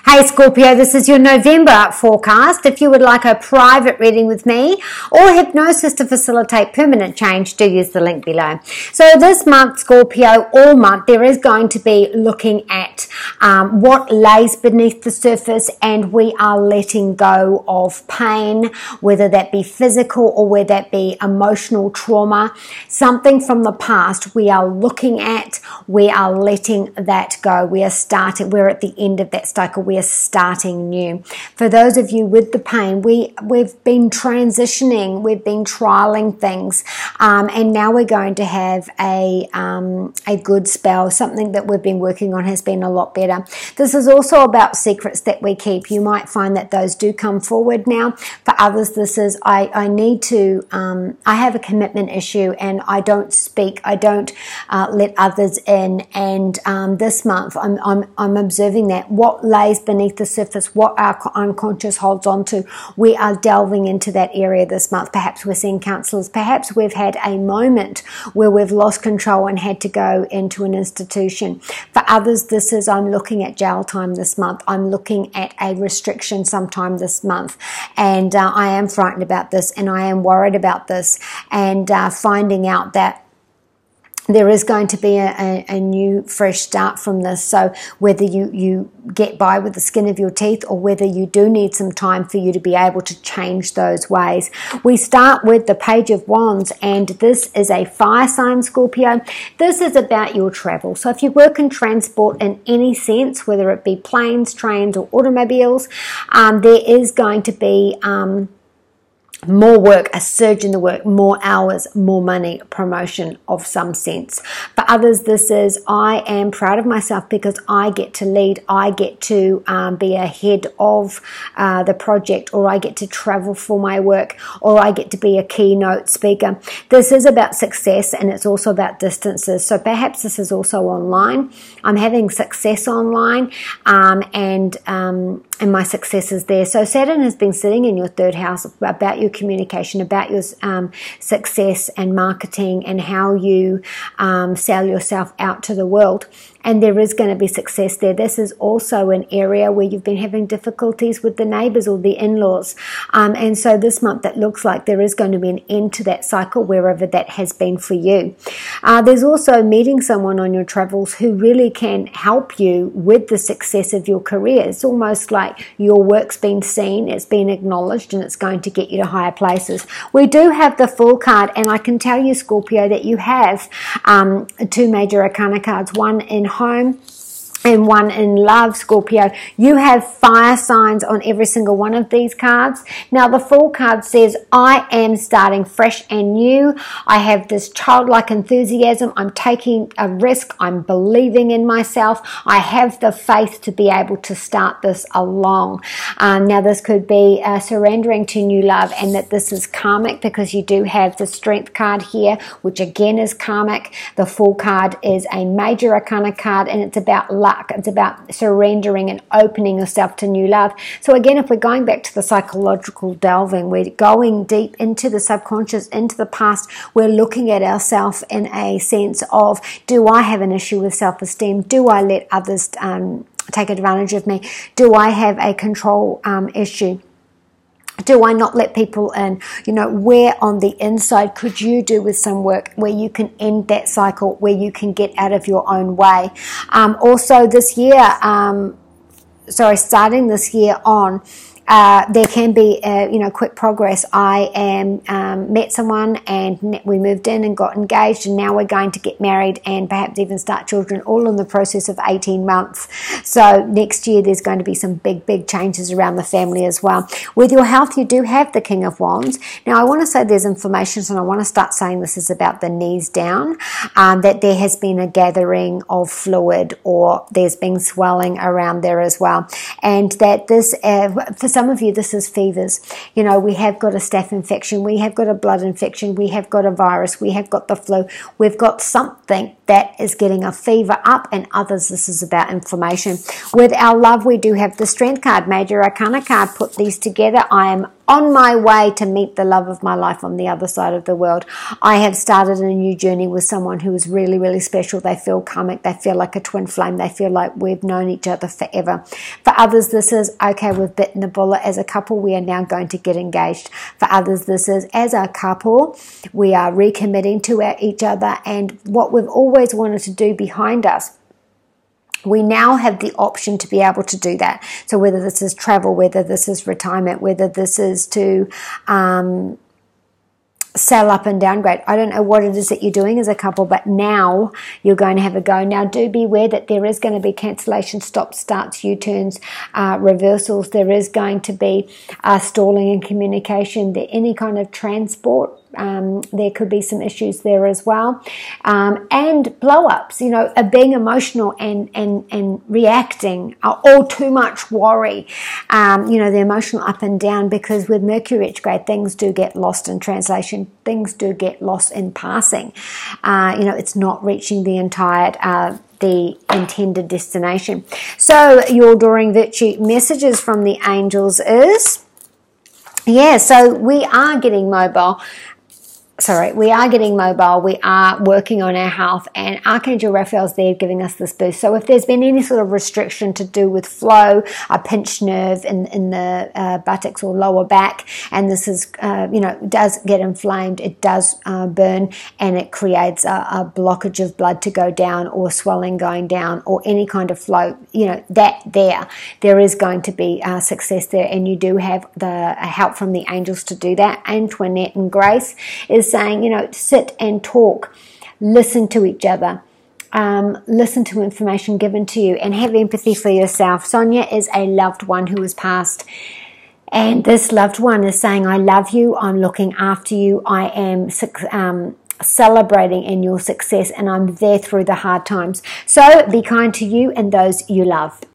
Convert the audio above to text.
Hey Scorpio, this is your November forecast. If you would like a private reading with me or hypnosis to facilitate permanent change, do use the link below. So this month, Scorpio, all month, there is going to be looking at what lays beneath the surface, and we are letting go of pain, whether that be physical or whether that be emotional trauma. Something from the past we are looking at, we are letting that go. We're at the end of that cycle. We are starting new. For those of you with the pain, we've been transitioning, we've been trialing things, and now we're going to have a good spell. Something that we've been working on has been a lot better. This is also about secrets that we keep. You might find that those do come forward now. For others, this is I have a commitment issue and I don't speak, I don't let others in, and this month I'm observing that what lays beneath the surface, what our unconscious holds on to, we are delving into that area this month. Perhaps we're seeing counselors, perhaps we've had a moment where we've lost control and had to go into an institution. For others, this is I'm looking at jail time this month, I'm looking at a restriction sometime this month, and I am frightened about this and I am worried about this, and finding out that there is going to be a new fresh start from this. So whether you get by with the skin of your teeth or whether you do need some time for you to be able to change those ways. We start with the Page of Wands, and this is a fire sign, Scorpio. This is about your travel. So if you work in transport in any sense, whether it be planes, trains or automobiles, there is going to be more work, a surge in the work, more hours, more money, promotion of some sense. For others, this is I am proud of myself because I get to lead, I get to be ahead of the project, or I get to travel for my work, or I get to be a keynote speaker. This is about success, and it's also about distances. So perhaps this is also online. I'm having success online, and my success is there. So Saturn has been sitting in your third house about your communication, about your success and marketing, and how you sell yourself out to the world. And there is going to be success there. This is also an area where you've been having difficulties with the neighbors or the in-laws. And so this month it looks like there is going to be an end to that cycle, wherever that has been for you. There's also meeting someone on your travels who really can help you with the success of your career. It's almost like your work's been seen, it's been acknowledged, and it's going to get you to higher places. We do have the Fool card, and I can tell you, Scorpio, that you have two major arcana cards, one in home and one in love, Scorpio. You have fire signs on every single one of these cards. Now, the Fool card says, I am starting fresh and new. I have this childlike enthusiasm. I'm taking a risk. I'm believing in myself. I have the faith to be able to start this along. Now, this could be surrendering to new love, and that this is karmic because you do have the Strength card here, which again is karmic. The Fool card is a major arcana card, and it's about luck. It's about surrendering and opening yourself to new love. So again, if we're going back to the psychological delving, we're going deep into the subconscious, into the past. We're looking at ourselves in a sense of, do I have an issue with self-esteem? Do I let others take advantage of me? Do I have a control issue? Do I not let people in? You know, where on the inside could you do with some work where you can end that cycle, where you can get out of your own way? Also this year, starting this year on, there can be, quick progress. I met someone and we moved in and got engaged, and now we're going to get married and perhaps even start children, all in the process of 18 months. So next year there's going to be some big changes around the family as well. With your health, you do have the King of Wands. Now I want to say there's inflammation, and I want to start saying this is about the knees down, that there has been a gathering of fluid, or there's been swelling around there as well. And that this, for some of you, this is fevers. You know, we have got a staph infection, we have got a blood infection, we have got a virus, we have got the flu, we've got something that is getting a fever up, and others, this is about inflammation. With our love, we do have the Strength card, major arcana card. Put these together, I am on my way to meet the love of my life on the other side of the world. I have started a new journey with someone who is really, really special. They feel karmic. They feel like a twin flame. They feel like we've known each other forever. For others, this is, okay, we've bitten the bullet. As a couple, we are now going to get engaged. For others, this is, as a couple, we are recommitting to each other, and what we've always wanted to do behind us, we now have the option to be able to do that. So whether this is travel, whether this is retirement, whether this is to sell up and downgrade. I don't know what it is that you're doing as a couple, but now you're going to have a go. Now, do be aware that there is going to be cancellation, stops, starts, U-turns, reversals. There is going to be stalling in communication. Any kind of transport, there could be some issues there as well. And blow-ups, being emotional and reacting, or too much worry, the emotional up and down, because with Mercury retrograde, things do get lost in translation. Things do get lost in passing. It's not reaching the intended destination. So your Adoring Virtue messages from the angels is, so we are getting mobile. We are getting mobile, we are working on our health, and Archangel Raphael's there giving us this boost. So if there's been any sort of restriction to do with flow, a pinched nerve in the buttocks or lower back, and this is, does get inflamed, it does burn, and it creates a blockage of blood to go down, or swelling going down, or any kind of flow, there is going to be success there, and you do have the help from the angels to do that. Antoinette and Grace is saying, sit and talk, listen to each other, listen to information given to you, and have empathy for yourself. Sonia is a loved one who has passed, and this loved one is saying, I love you, I'm looking after you, I am celebrating in your success, and I'm there through the hard times. So be kind to you and those you love.